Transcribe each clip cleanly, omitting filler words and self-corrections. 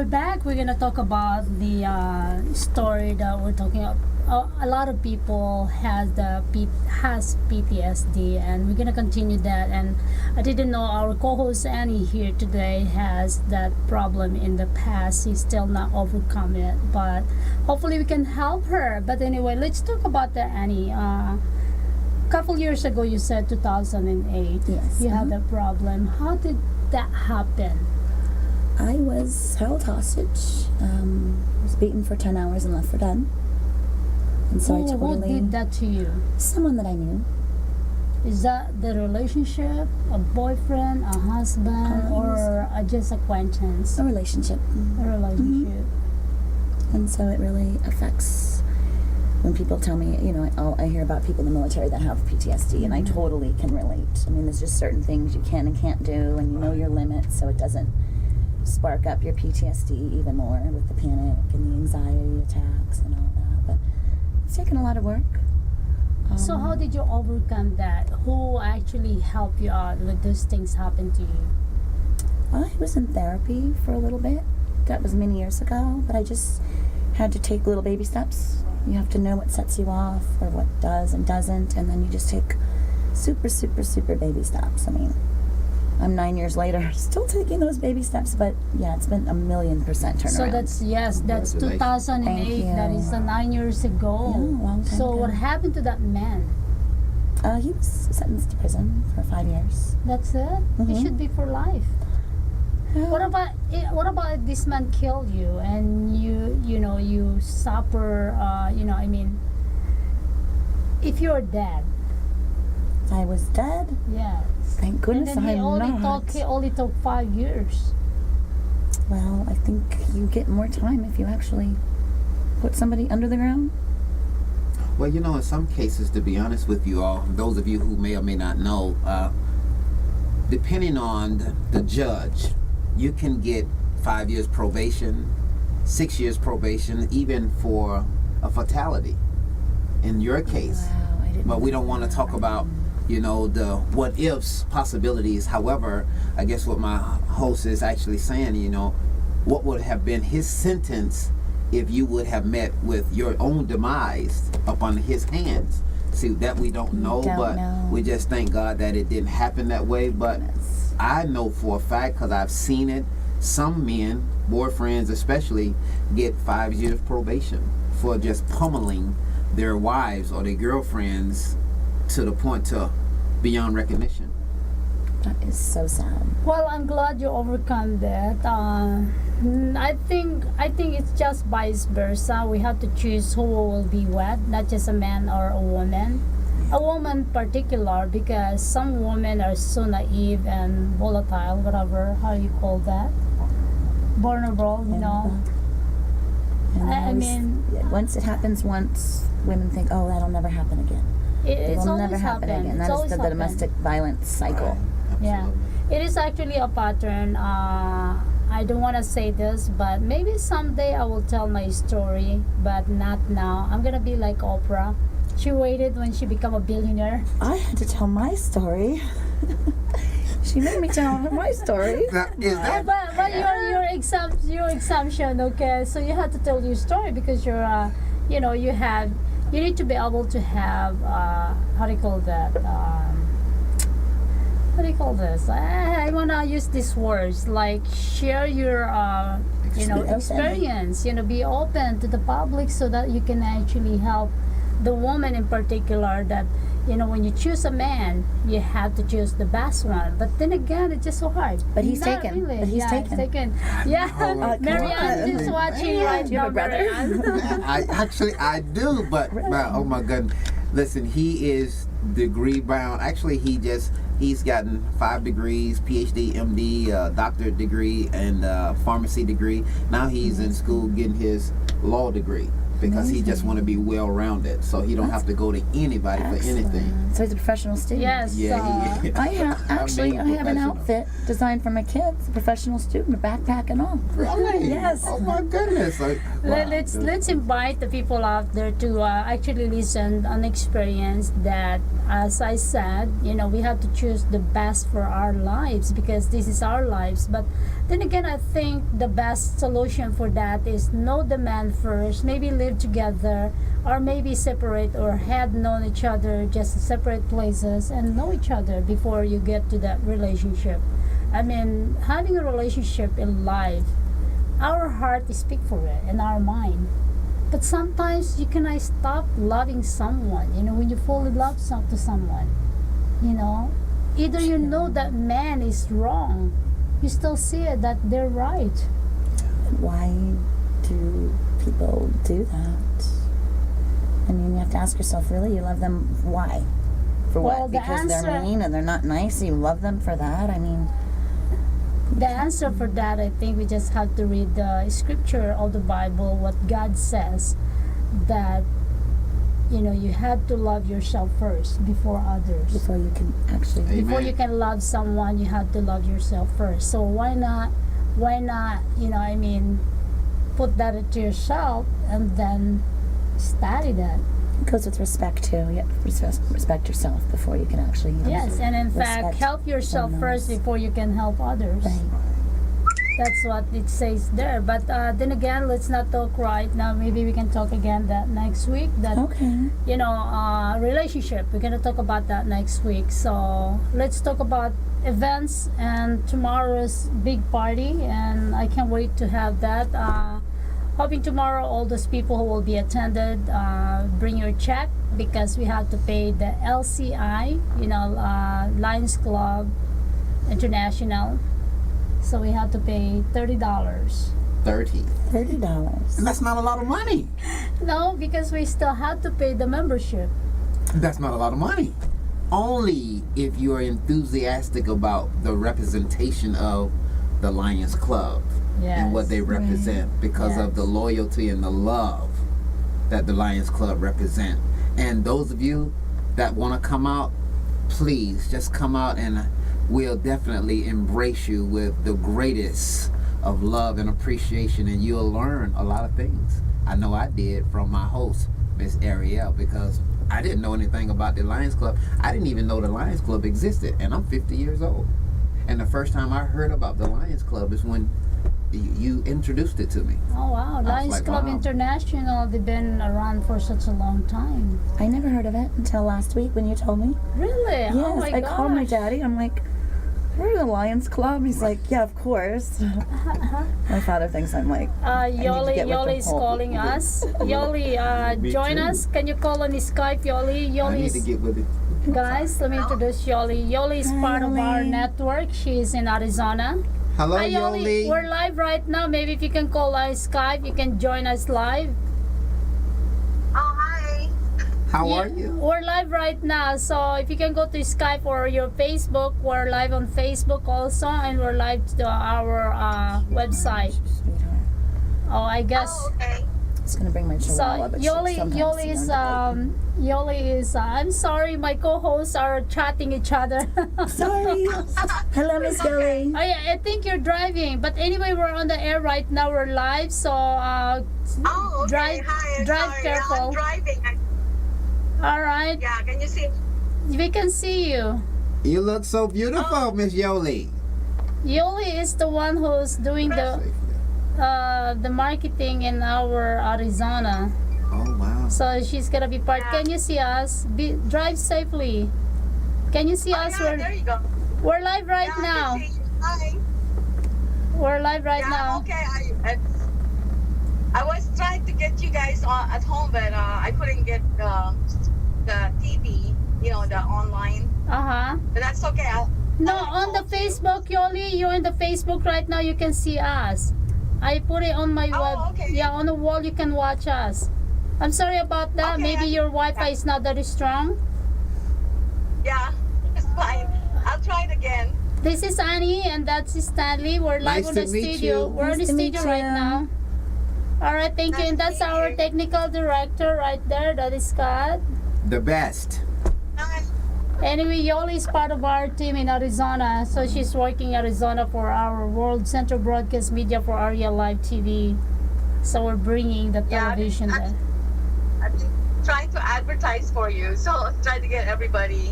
we're back. We're gonna talk about the story that we're talking about. A lot of people has PTSD, and we're gonna continue that. And I didn't know our co-host Annie here today has that problem in the past. She's still not overcome it, but hopefully we can help her. But anyway, let's talk about that, Annie. Couple years ago, you said 2008. Yes. You had that problem. How did that happen? I was held hostage, was beaten for 10 hours and left for dead. And so I totally... Who did that to you? Someone that I knew. Is that the relationship, a boyfriend, a husband, or just acquaintance? A relationship. A relationship. And so it really affects when people tell me, you know, I hear about people in the military that have PTSD, and I totally can relate. I mean, there's just certain things you can and can't do, and you know your limits, so it doesn't spark up your PTSD even more with the panic and the anxiety attacks and all that. But it's taken a lot of work. So how did you overcome that? Who actually helped you out when those things happened to you? I was in therapy for a little bit. That was many years ago, but I just had to take little baby steps. You have to know what sets you off or what does and doesn't, and then you just take super, super, super baby steps. I mean, I'm 9 years later, still taking those baby steps, but yeah, it's been 1,000,000% turnaround. So that's 2008. That is 9 years ago. Yeah, a long time so ago. what happened to that man? He was sentenced to prison for 5 years. That's it? It should be for life. Yeah. What about if this man killed you and you suffer, I mean, if you're dead? If I was dead? Yes. Thank goodness and then I'm not. He only took 5 years. Well, I think you get more time if you actually put somebody under the ground. Well, you know, in some cases, to be honest with you all, those of you who may or may not know, depending on the judge, you can get 5 years probation, 6 years probation, even for a fatality in your case. Wow, I didn't But we know don't want to that. talk about, you know, the what ifs possibilities. However, I guess what my host is actually saying, you know, what would have been his sentence if you would have met with your own demise upon his hands. See, that we don't know, but we just thank God that it didn't happen that way. But I know for a fact, because I've seen it, some men, boyfriends especially, get 5 years probation for just pummeling their wives or their girlfriends to the point to beyond recognition. That is so sad. Well, I'm glad you overcome that. I think it's just vice versa. We have to choose who will be what, not just a man or a woman. A woman in particular, because some women are so naive and volatile, whatever, how you call that? Vulnerable, you know. And I mean, once it happens once, women think, oh, that'll never happen again. It will always never happen again. It's That always is the domestic violence cycle. Yeah, it is actually a pattern. I don't want to say this, but maybe someday I will tell my story, but not now. I'm gonna be like Oprah. She waited when she became a billionaire. I had to tell my story. She made me tell my story. But your exemption, okay? So you have to tell your story because you're, you need to be able to have, how do you call that? What do you call this? I wanna use these words like share your, experience. Be open to the public so that you can actually help the woman in particular. That when you choose a man, you have to choose the best one. But then again, it's just so hard. But he's Not taken. really. But he's yeah, taken. He's taken. Yeah, Marianne is watching right Do you have now. a brother? Marianne. I do, but oh my goodness. Listen, he is degree bound. Actually, he's gotten 5 degrees, PhD, MD, doctorate degree, and pharmacy degree. Now he's in school getting his law degree because he just want to be well-rounded, so he don't have to go to anybody for anything. So he's a professional student. Yes. Yeah, he is. I have I have an professional. outfit designed for my kids, a professional student, a backpack and all. Really? Yes. Oh my goodness. Let's invite the people out there to actually listen an experience that as I said, we have to choose the best for our lives because this is our lives. But then again, I think the best solution for that is know the man first, maybe live together, or maybe separate, or had known each other just in separate places and know each other before you get to that relationship. I mean, having a relationship in life, our heart is speak for it and our mind. But sometimes you cannot stop loving someone, when you fall in love to someone, either you know that man is wrong, you still see it that they're right. Why do people do that? I mean, you have to ask yourself, really, you love them, why? For Well, what? the Because they're answer- mean and they're not nice, you love them for that? I mean, The answer for that, I think we just have to read the scripture of the Bible, what God says, that you have to love yourself first before others. before you can actually... Amen. Before you can love someone, you have to love yourself first. So why not, put that into yourself and then study that. It goes with respect too. You have to respect yourself before you can actually Yes, and in fact, respect help yourself someone first else. before you can help others. Right. That's what it says there. But then again, let's not talk right now. Maybe we can talk again that next week. That Okay. relationship. We're gonna talk about that next week. So let's talk about events and tomorrow's big party. And I can't wait to have that. Hoping tomorrow all those people who will be attended bring your check because we have to pay the LCI, Lions Club International. So we have to pay $30. 30. $30. And that's not a lot of money. No, because we still have to pay the membership. That's not a lot of money. Only if you are enthusiastic about the representation of the Lions Club and what they represent because of the loyalty and the love that the Lions Club represent. And those of you that want to come out, please just come out, and we'll definitely embrace you with the greatest of love and appreciation, and you'll learn a lot of things. I know I did from my host, Miss Arielle, because I didn't know anything about the Lions Club. I didn't even know the Lions Club existed, and I'm 50 years old. And the first time I heard about the Lions Club is when you introduced it to me. Oh wow, was Lions like, Club wow. International, they've been around for such a long time. I never heard of it until last week when you told me. Really? Yes, Oh my I gosh. called my daddy. I'm like, we're the Lions Club. He's like, yeah, of course. My father thinks I'm like, Yoli, get with the Yoli is whole- calling us. Yoli, Me join too. us. Can you call on Skype, Yoli? I Yoli need to is, get with it. guys, let me introduce Yoli. Yoli is Hi, part of our Yoli. network. She's in Arizona. Hello, Hi, Yoli. Yoli. We're live right now. Maybe if you can call us Skype, you can join us live. Oh, hi. How Yeah, are you? We're live right now, so if you can go to Skype or your Facebook, we're live on Facebook also, and we're live to our website. Sweetheart. Oh, I guess. Oh, okay. I was gonna bring my So chihuahua, but Yoli, sometimes, Yoli you is know, Yoli is. I'm sorry, my co-hosts are chatting each other. Sorry. Hello, Miss Yoli. I think you're driving, but anyway, we're on the air right now. We're live, so Oh, okay. drive, Hi. I'm drive sorry. careful. I'm driving. All right, Yeah, can you see? we can see you. You look so beautiful, Miss Yoli. Yoli is the one who's doing the marketing in our Arizona. Oh, wow. So she's gonna be part. Can you see us? Drive safely. Can you see Oh, us? yeah, there you go. We're live right Yeah, now. I can see you. Hi. We're live right Yeah, now. okay. I was trying to get you guys at home, but I couldn't get the TV, the online. Uh-huh. But that's okay. No, I'll on the call you. Facebook, Yoli, you're in the Facebook right now. You can see us. I put it on my Oh, web. okay. Yeah, on the wall you can watch us. I'm sorry about that. Okay, Maybe your Wi-Fi is not that strong. Yeah, it's fine. I'll try it again. This is Annie and that's Stanley. We're live Nice on to the meet studio. you. We're in the Nice to meet studio right you. now. All right, thank you. Nice And to that's meet our you. technical director right there. That is Scott. The best. Hi. Anyway, Yoli is part of our team in Arizona. So she's working Arizona for our World Central Broadcast Media for Arielle Live TV. So we're bringing the Yeah, television there. I've been trying to advertise for you. So I'll try to get everybody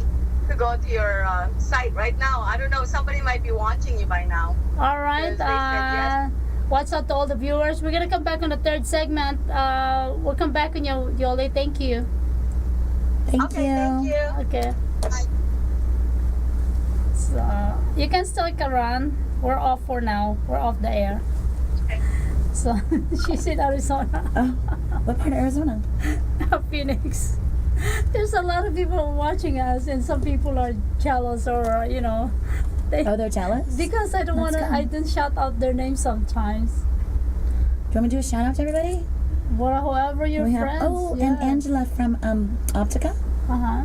to go to your site right now. I don't know. Somebody might be watching you by now. All right. Because they said yes. What's up to all the viewers? We're gonna come back on the third segment. We'll come back on you, Yoli. Thank you. Thank Okay, you. thank you. Okay. Bye. So you can still run. We're off for now. We're off the air. Okay. So she's in Arizona, Oh, what part of Arizona? Phoenix. There's a lot of people watching us, and some people are jealous, or they, Oh, they're jealous? because I don't That's want to. good. I don't shout out their names sometimes. Do you want me to do a shout out to everybody? Whoever your We have, friends. oh, yeah. and Angela from Optica. Uh huh.